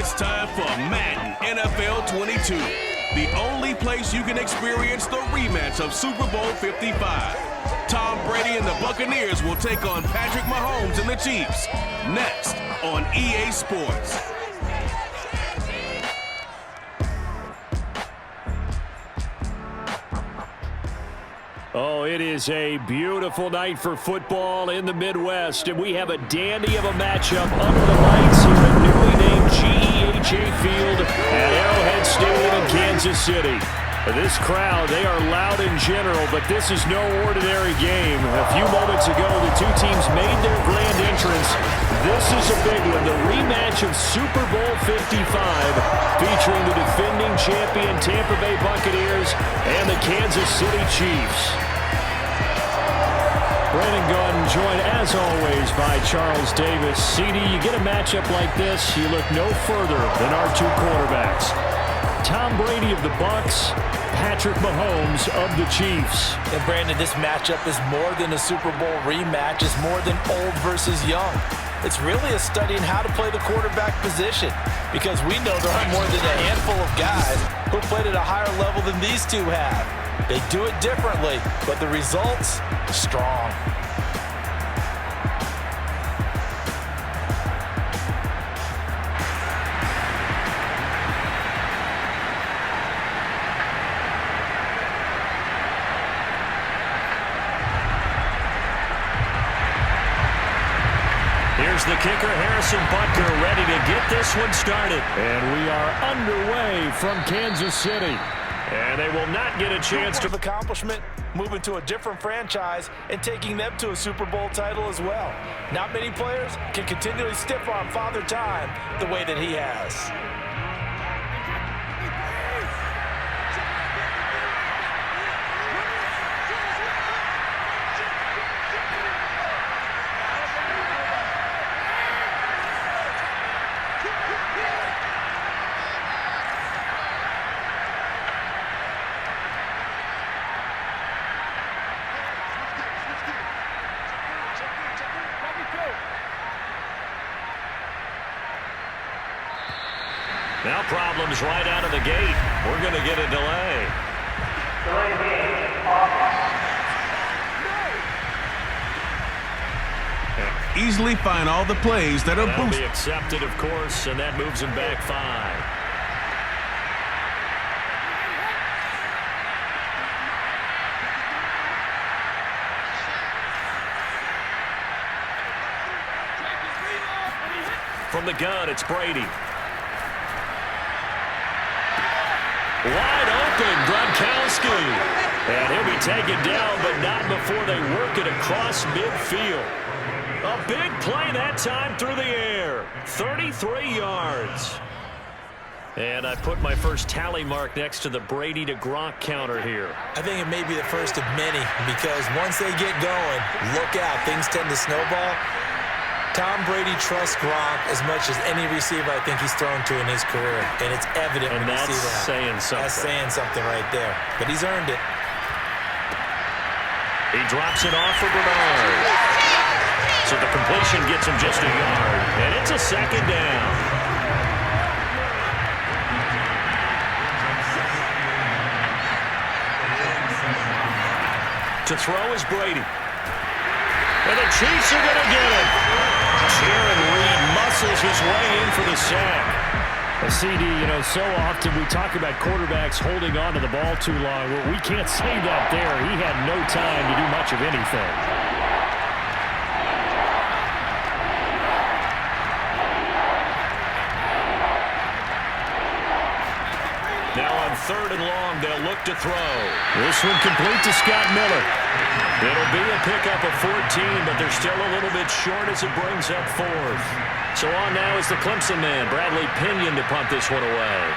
It's time for Madden NFL 22, the only place you can experience the rematch of Super Bowl 55. Tom Brady and the Buccaneers will take on Patrick Mahomes and the Chiefs, next on EA Sports. Oh, it is a beautiful night for football in the Midwest, and we have a dandy of a matchup under the lights here at newly named GEHA Field at Arrowhead Stadium in Kansas City. This crowd, they are loud in general, but this is no ordinary game. A few moments ago, the two teams made their grand entrance. This is a big one, the rematch of Super Bowl 55, featuring the defending champion Tampa Bay Buccaneers and the Kansas City Chiefs. Brandon Gunn joined, as always, by Charles Davis. CD, you get a matchup like this, you look no further than our two quarterbacks. Tom Brady of the Bucs, Patrick Mahomes of the Chiefs. And Brandon, this matchup is more than a Super Bowl rematch. It's more than old versus young. It's really a study in how to play the quarterback position, because we know there are more than a handful of guys who played at a higher level than these two have. They do it differently, but the results, strong. Here's the kicker, Harrison Butker, ready to get this one started. And we are underway from Kansas City. And they will not get a chance to... accomplishment, moving to a different franchise and taking them to a Super Bowl title as well. Not many players can continually stiff-arm Father Time the way that he has. Now problems right out of the gate. We're going to get a delay. Easily find all the plays that are That'll boosted. be accepted, of course, and that moves him back 5. From the gun, it's Brady. Wide open, Gronkowski. And he'll be taken down, but not before they work it across midfield. A big play that time through the air. 33 yards. And I put my first tally mark next to the Brady to Gronk counter here. I think it may be the first of many, because once they get going, look out, things tend to snowball. Tom Brady trusts Gronk as much as any receiver I think he's thrown to in his career, and it's evident when you see that. And that's saying something. That's saying something right there, but he's earned it. He drops it off for Bernard. So the completion gets him just a yard, and it's a second down. To throw is Brady. And the Chiefs are going to get it. Jaron Reed muscles his way in for the sack. CD, you know, so often we talk about quarterbacks holding on to the ball too long. Well, we can't say that there. He had no time to do much of anything. Now on 3rd and long, they'll look to throw. This one complete to Scott Miller. It'll be a pickup of 14, but they're still a little bit short as it brings up 4th. So on now is the Clemson man, Bradley Pinion, to punt this one away.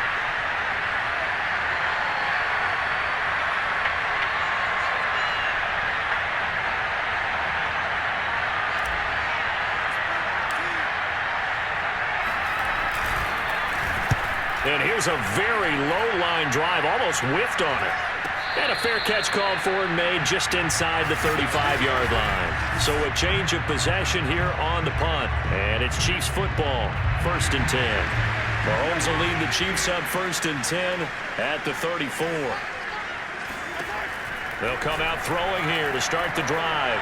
And here's a very low line drive, almost whiffed on it. And a fair catch called for and made just inside the 35-yard line. So a change of possession here on the punt. And it's Chiefs football, 1st and 10. Mahomes will lead the Chiefs up 1st and 10 at the 34. They'll come out throwing here to start the drive.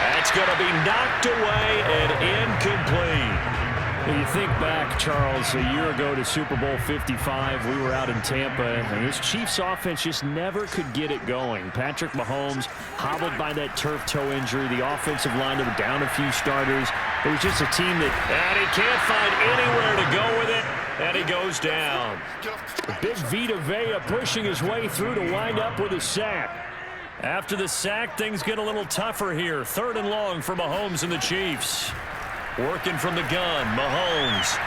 That's going to be knocked away and incomplete. When you think back, Charles, a year ago to Super Bowl 55, we were out in Tampa, and this Chiefs offense just never could get it going. Patrick Mahomes hobbled by that turf toe injury. The offensive line, they were down a few starters. It was just a team that, and he can't find anywhere to go with it, and he goes down. Big Vita Vea pushing his way through to wind up with a sack. After the sack, things get a little tougher here. 3rd and long for Mahomes and the Chiefs. Working from the gun, Mahomes.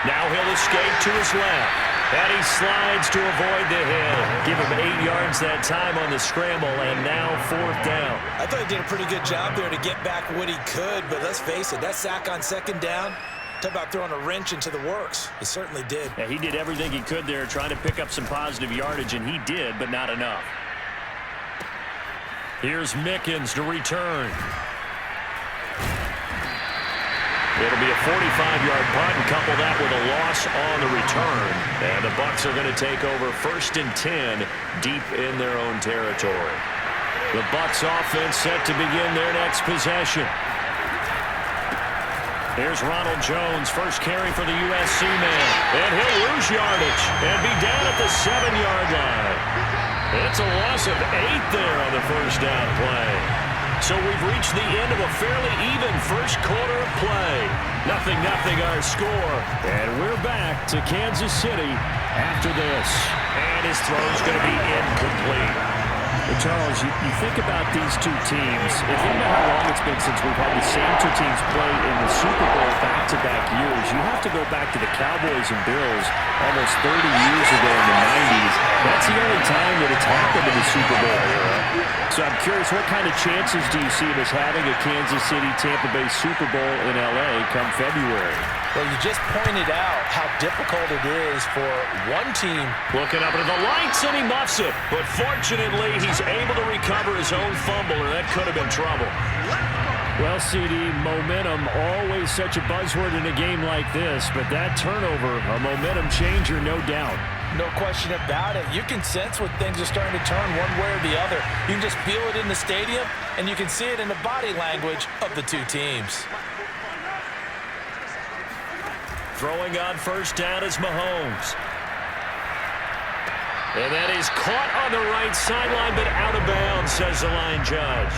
Now he'll escape to his left. And he slides to avoid the hit. Give him 8 yards that time on the scramble, and now 4th down. I thought he did a pretty good job there to get back what he could, but let's face it, that sack on 2nd down, talk about throwing a wrench into the works. He certainly did. Yeah, he did everything he could there, trying to pick up some positive yardage, and he did, but not enough. Here's Mickens to return. It'll be a 45-yard punt, and couple that with a loss on the return. And the Bucs are going to take over 1st and 10 deep in their own territory. The Bucs offense set to begin their next possession. Here's Ronald Jones, first carry for the USC man. And he'll lose yardage and be down at the 7-yard line. It's a loss of 8 there on the 1st down play. So we've reached the end of a fairly even first quarter of play. 0-0 our score. And we're back to Kansas City after this. And his throw's going to be incomplete. But Charles, you think about these two teams. If you know how long it's been since we've had the same two teams play in the Super Bowl back-to-back years, you have to go back to the Cowboys and Bills almost 30 years ago in the 90s. That's the only time that it's happened in the Super Bowl era. So I'm curious, what kind of chances do you see of us having a Kansas City-Tampa Bay Super Bowl in L.A. come February? Well, you just pointed out how difficult it is for one team. Looking up into the lights, and he muffs it. But fortunately, he's able to recover his own fumble, or that could have been trouble. Well, CD, momentum, always such a buzzword in a game like this. But that turnover, a momentum changer, no doubt. No question about it. You can sense when things are starting to turn one way or the other. You can just feel it in the stadium, and you can see it in the body language of the two teams. Throwing on 1st down is Mahomes. And that is caught on the right sideline, but out of bounds, says the line judge.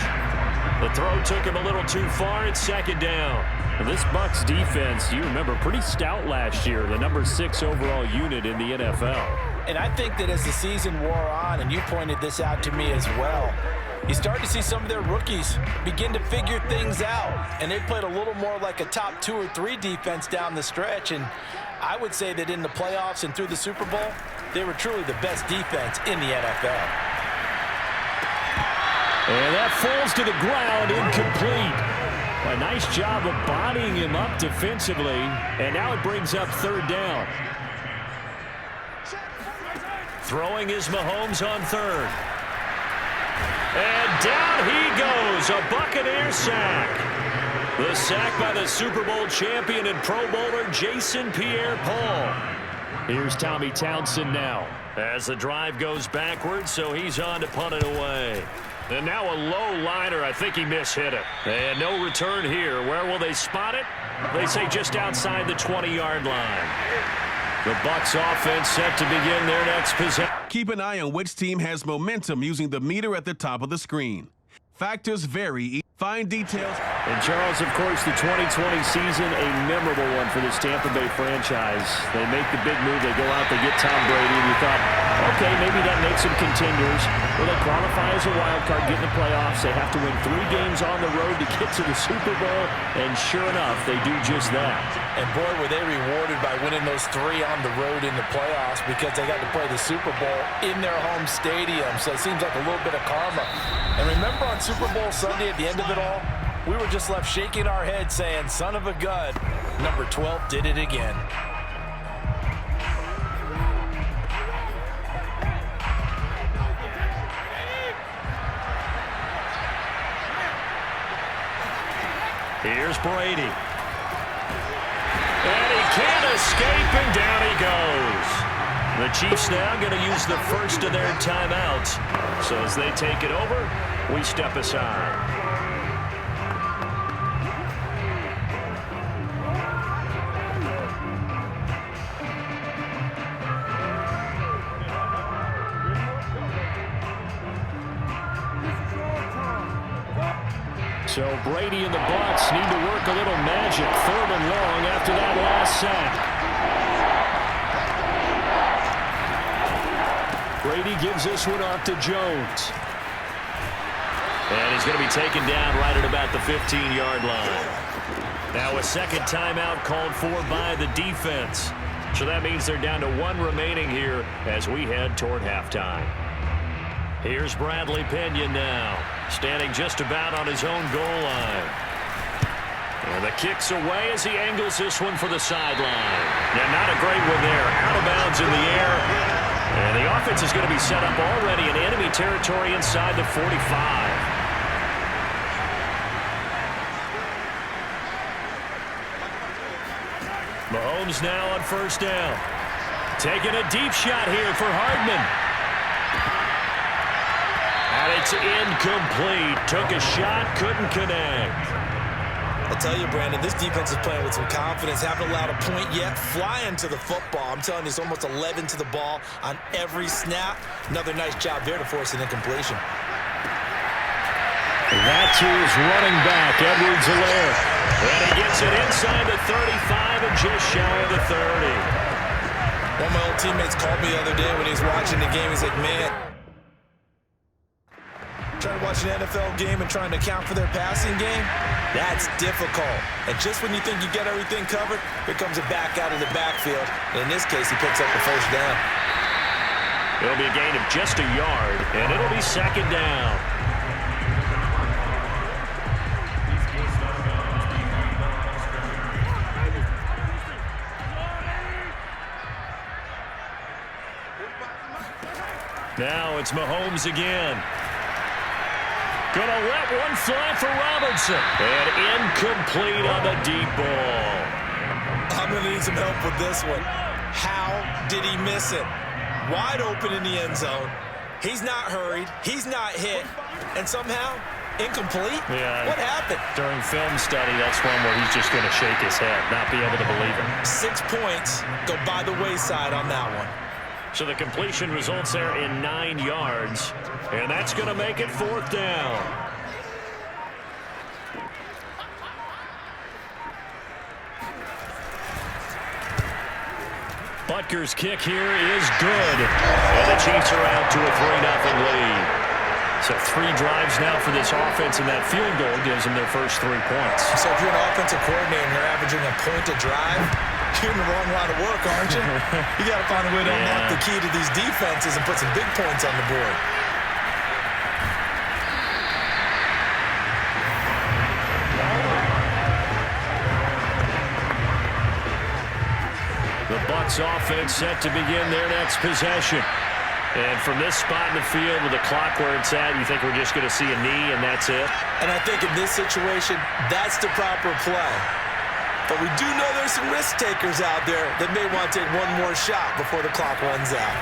The throw took him a little too far. It's 2nd down. And this Bucs defense, you remember, pretty stout last year, the number 6 overall unit in the NFL. And I think that as the season wore on, and you pointed this out to me as well, you start to see some of their rookies begin to figure things out. And they played a little more like a top 2 or 3 defense down the stretch. And I would say that in the playoffs and through the Super Bowl, they were truly the best defense in the NFL. And that falls to the ground, incomplete. A nice job of bodying him up defensively. And now it brings up 3rd down. Throwing is Mahomes on 3rd. And down he goes, a Buccaneer sack. The sack by the Super Bowl champion and Pro Bowler Jason Pierre-Paul. Here's Tommy Townsend now as the drive goes backwards, so he's on to punt it away. And now a low liner. I think he mishit it. And no return here. Where will they spot it? They say just outside the 20-yard line. The Bucs offense set to begin their next possession. Keep an eye on which team has momentum using the meter at the top of the screen. Factors vary. Find details. And Charles, of course, the 2020 season, a memorable one for this Tampa Bay franchise. They make the big move. They go out, they get Tom Brady, and you thought, okay, maybe that makes them contenders. Well, they qualify as a wild card, get in the playoffs. They have to win 3 games on the road to get to the Super Bowl, and sure enough, they do just that. And boy, were they rewarded by winning those 3 on the road in the playoffs, because they got to play the Super Bowl in their home stadium. So it seems like a little bit of karma. And remember on Super Bowl Sunday at the end of it all, we were just left shaking our heads saying, son of a gun, number 12 did it again. Here's Brady. escape, and down he goes. The Chiefs now going to use the first of their timeouts. So as they take it over, we step aside. So Brady and the Bucs need to work a little magic. 3rd and long after that last sack. Brady gives this one off to Jones. And he's going to be taken down right at about the 15-yard line. Now a second timeout called for by the defense. So that means they're down to 1 remaining here as we head toward halftime. Here's Bradley Pinion now, standing just about on his own goal line. And the kick's away as he angles this one for the sideline. Yeah, not a great one there. Out of bounds in the air. And the offense is going to be set up already in enemy territory inside the 45. Mahomes now on 1st down. Taking a deep shot here for Hardman. And it's incomplete. Took a shot, couldn't connect. I tell you, Brandon, this defense is playing with some confidence. Haven't allowed a point yet. Flying to the football. I'm telling you, it's almost 11 to the ball on every snap. Another nice job there to force an incompletion. That too is running back, Edwards-Helaire. And he gets it inside the 35 and just shy of the 30. One of my old teammates called me the other day when he was watching the game. He's like, man, trying to watch an NFL game and trying to account for their passing game, that's difficult. And just when you think you get everything covered, here comes a back out of the backfield. And in this case, he picks up the 1st down. It'll be a gain of just a yard, and it'll be 2nd down. Now it's Mahomes again. Gonna let one fly for Robinson. And incomplete on the deep ball. I'm gonna need some help with this one. How did he miss it? Wide open in the end zone. He's not hurried. He's not hit. And somehow, incomplete? Yeah. What happened? During film study, that's one where he's just gonna shake his head, not be able to believe it. 6 points go by the wayside on that one. So the completion results there in 9 yards. And that's going to make it 4th down. Butker's kick here is good. And the Chiefs are out to a 3-0 lead. So 3 drives now for this offense, and that field goal gives them their first 3 points. So if you're an offensive coordinator and you're averaging a point a drive, you're in the wrong line of work, aren't you? You got to find a way to unlock the key to these defenses and put some big points on the board. The Bucs offense set to begin their next possession. And from this spot in the field with the clock where it's at, you think we're just going to see a knee and that's it? And I think in this situation, that's the proper play. But we do know there's some risk takers out there that may want to take one more shot before the clock runs out.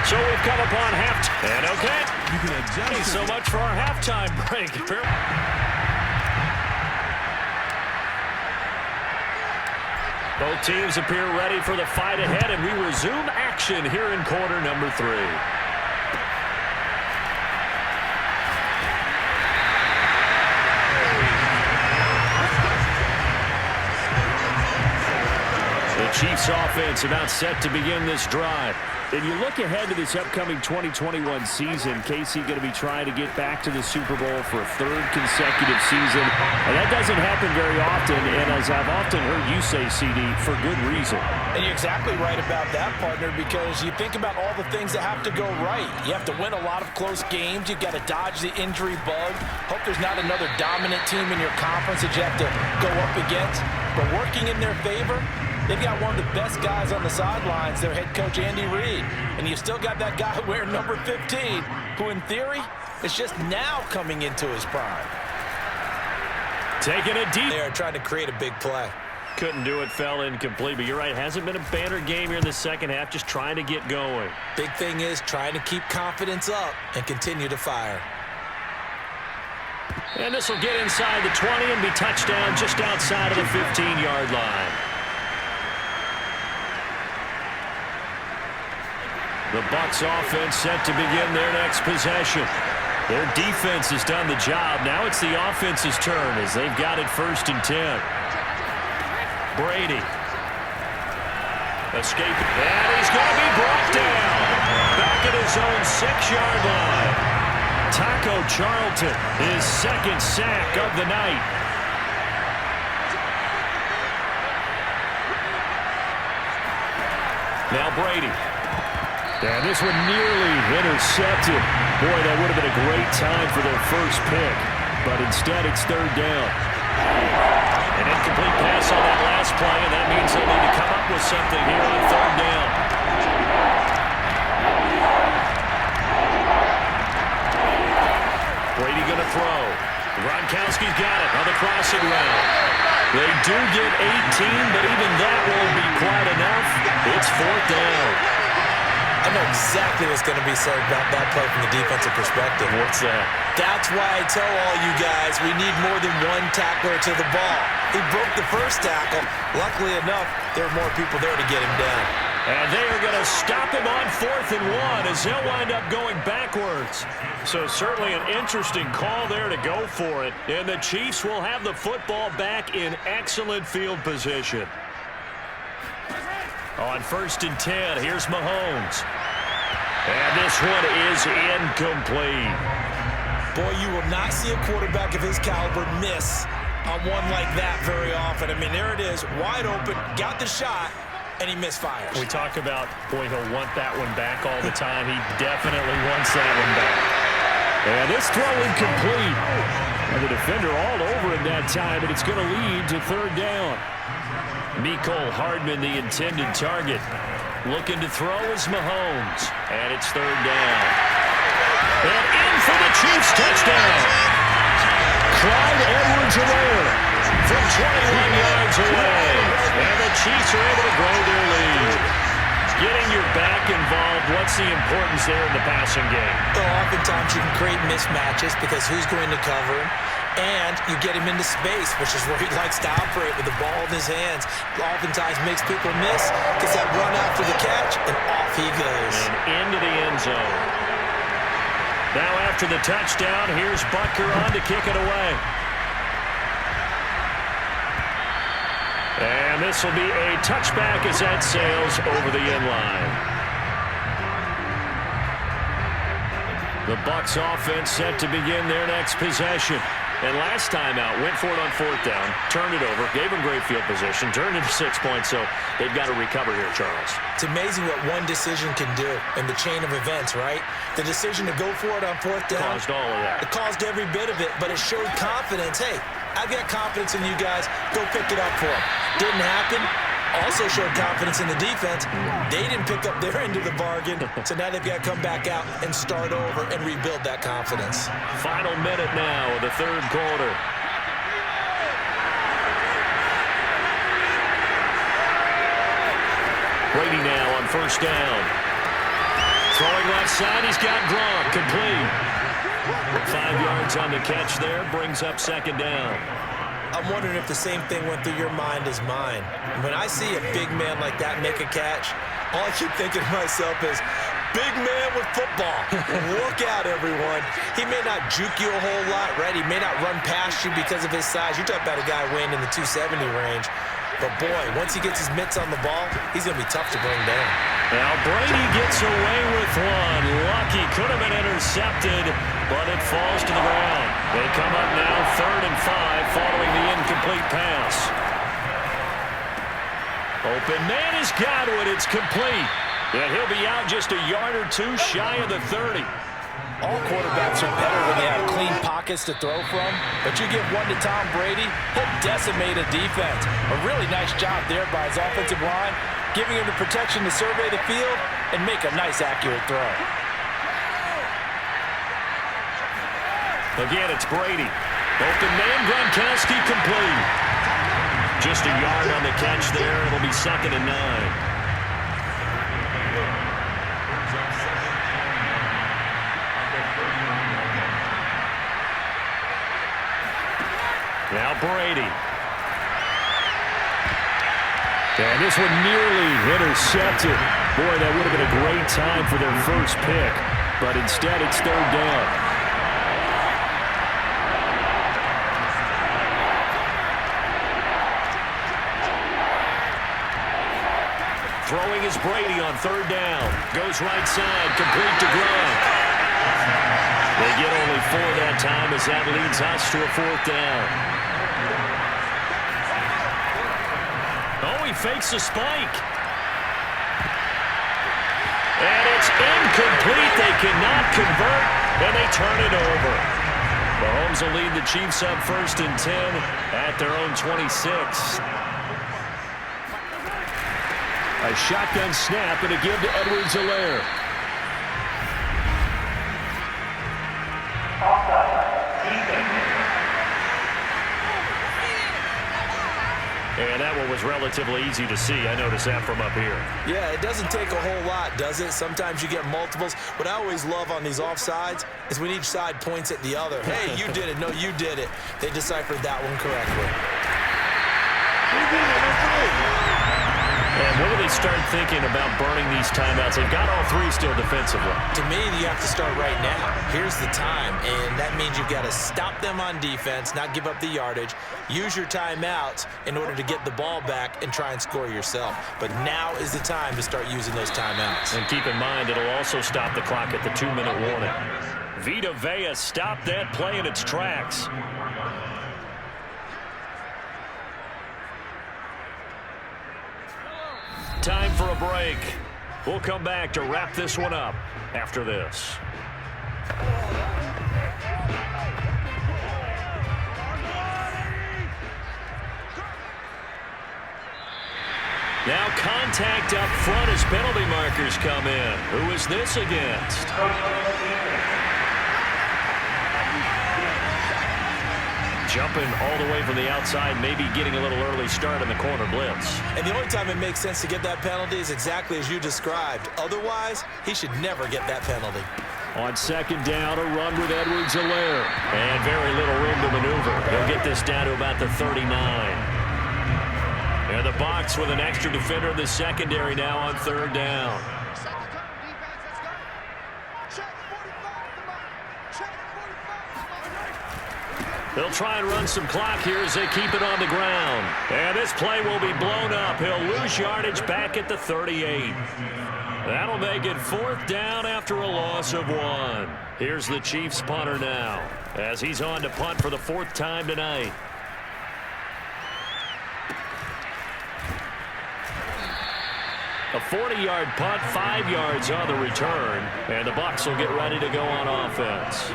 So we've come upon halftime. And okay, thanks so much for our halftime break. Both teams appear ready for the fight ahead, and we resume action here in quarter number 3. The Chiefs offense about set to begin this drive. And you look ahead to this upcoming 2021 season, KC going to be trying to get back to the Super Bowl for a 3rd consecutive season. And that doesn't happen very often, and as I've often heard you say, CD, for good reason. And you're exactly right about that, partner, because you think about all the things that have to go right. You have to win a lot of close games. You've got to dodge the injury bug. Hope there's not another dominant team in your conference that you have to go up against. But working in their favor, they've got one of the best guys on the sidelines, their head coach, Andy Reid. And you've still got that guy wearing number 15 who in theory is just now coming into his prime. Taking it deep. They're trying to create a big play. Couldn't do it, fell incomplete. But you're right, hasn't been a banner game here in the second half, just trying to get going. Big thing is trying to keep confidence up and continue to fire. And this will get inside the 20 and be touchdown just outside of the 15-yard line. The Bucs offense set to begin their next possession. Their defense has done the job. Now it's the offense's turn as they've got it 1st and 10. Brady. Escaping. And he's going to be brought down. Back at his own 6-yard line. Taco Charlton, his 2nd sack of the night. Now Brady. And this one nearly intercepted. Boy, that would have been a great time for their first pick. But instead, it's 3rd down. An incomplete pass on that last play, and that means they'll need to come up with something here on 3rd down. Brady going to throw. Gronkowski's got it on the crossing route. They do get 18, but even that won't be quite enough. It's 4th down. I know exactly what's going to be said about that play from the defensive perspective. What's that? That's why I tell all you guys we need more than one tackler to the ball. He broke the first tackle. Luckily enough, there were more people there to get him down. And they are going to stop him on 4th and 1 as he'll wind up going backwards. So certainly an interesting call there to go for it. And the Chiefs will have the football back in excellent field position. On 1st and 10, here's Mahomes. And this one is incomplete. Boy, you will not see a quarterback of his caliber miss on one like that very often. I mean, there it is, wide open, got the shot, and he misfires. We talk about, boy, he'll want that one back all the time. He definitely wants that one back. And this throw incomplete. And the defender all over him that time, but it's going to lead to 3rd down. Mecole Hardman, the intended target. Looking to throw is Mahomes. And it's 3rd down. And in for the Chiefs touchdown. Clyde Edwards-Helaire from 21 yards away. And the Chiefs are able to grow their lead. Getting your back involved, what's the importance there in the passing game? Well, oftentimes you can create mismatches because who's going to cover him? And you get him into space, which is where he likes to operate with the ball in his hands. Oftentimes makes people miss, gets that run after the catch, and off he goes. And into the end zone. Now after the touchdown, here's Butker on to kick it away. And this will be a touchback as that sails over the end line. The Bucs offense set to begin their next possession. And last time out, went for it on 4th down, turned it over, gave them great field position, turned into 6 points, so they've got to recover here, Charles. It's amazing what one decision can do in the chain of events, right? The decision to go for it on 4th down. Caused all of that. It caused every bit of it, but it showed confidence. Hey, I've got confidence in you guys. Go pick it up for them. Didn't happen. Also showed confidence in the defense. They didn't pick up their end of the bargain, so now they've got to come back out and start over and rebuild that confidence. Final minute now of the 3rd quarter. Brady now on 1st down. Throwing left side, he's got Gronk, complete. 5 yards on the catch there, brings up 2nd down. I'm wondering if the same thing went through your mind as mine. When I see a big man like that make a catch, all I keep thinking to myself is, big man with football. Look out, everyone. He may not juke you a whole lot, right? He may not run past you because of his size. You're talking about a guy weighing in the 270 range. But, boy, once he gets his mitts on the ball, he's going to be tough to bring down. Now Brady gets away with one. Lucky, could have been intercepted, but it falls to the ground. They come up now 3rd and 5 following the incomplete pass. Open man is Godwin. It's complete. And he'll be out just a yard or two shy of the 30. All quarterbacks are better when they have clean pockets to throw from, but you give one to Tom Brady, he'll decimate a defense. A really nice job there by his offensive line, giving him the protection to survey the field and make a nice, accurate throw. Again, it's Brady. Open man, Gronkowski complete. Just a yard on the catch there. It'll be 2nd and 9. Now Brady. And this one nearly intercepted. Boy, that would have been a great time for their first pick. But instead, it's 3rd down. Throwing is Brady on 3rd down. Goes right side, complete to Gronk. They get only 4 that time as that leads us to a 4th down. Oh, he fakes a spike. And it's incomplete. They cannot convert, and they turn it over. Mahomes will lead the Chiefs up 1st and 10 at their own 26. A shotgun snap and a give to Edwards-Helaire. And that one was relatively easy to see. I noticed that from up here. Yeah, it doesn't take a whole lot, does it? Sometimes you get multiples. What I always love on these offsides is when each side points at the other. Hey, you did it. No, you did it. They deciphered that one correctly. And when do they start thinking about burning these timeouts? They've got all 3 still defensively. To me, you have to start right now. Here's the time, and that means you've got to stop them on defense, not give up the yardage, use your timeouts in order to get the ball back and try and score yourself. But now is the time to start using those timeouts. And keep in mind, it'll also stop the clock at the 2-minute warning. Vita Vea stopped that play in its tracks. Time for a break. We'll come back to wrap this one up after this. Now contact up front as penalty markers come in. Who is this against? Jumping all the way from the outside, maybe getting a little early start in the corner blitz. And the only time it makes sense to get that penalty is exactly as you described. Otherwise, he should never get that penalty. On 2nd down, a run with Edwards-Helaire. And very little room to maneuver. He'll get this down to about the 39. And the box with an extra defender in the secondary now on 3rd down. They'll try and run some clock here as they keep it on the ground. And this play will be blown up. He'll lose yardage back at the 38. That'll make it 4th down after a loss of 1. Here's the Chiefs punter now as he's on to punt for the 4th time tonight. A 40-yard punt, 5 yards on the return. And the Bucs will get ready to go on offense.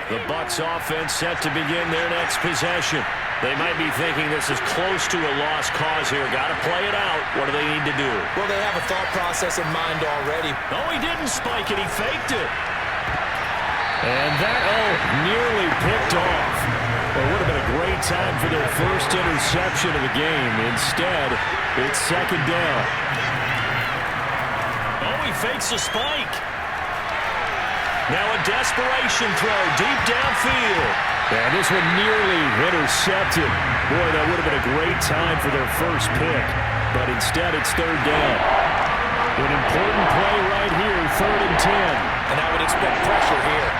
The Bucs offense set to begin their next possession. They might be thinking this is close to a lost cause here. Got to play it out. What do they need to do? Well, they have a thought process in mind already. Oh, he didn't spike it. He faked it. And that, nearly picked off. It would have been a great time for their first interception of the game. Instead, it's 2nd down. Oh, he fakes a spike. Now a desperation throw deep downfield. And this one nearly intercepted. Boy, that would have been a great time for their first pick. But instead, it's 3rd down. An important play right here, 3rd and 10. And I would expect pressure here.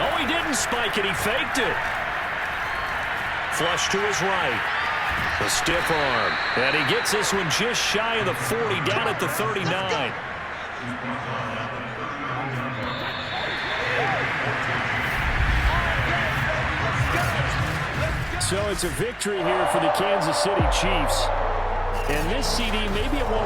Oh, he didn't spike it. He faked it. Flush to his right. A stiff arm. And he gets this one just shy of the 40, down at the 39. So it's a victory here for the Kansas City Chiefs. And this CD, maybe it won't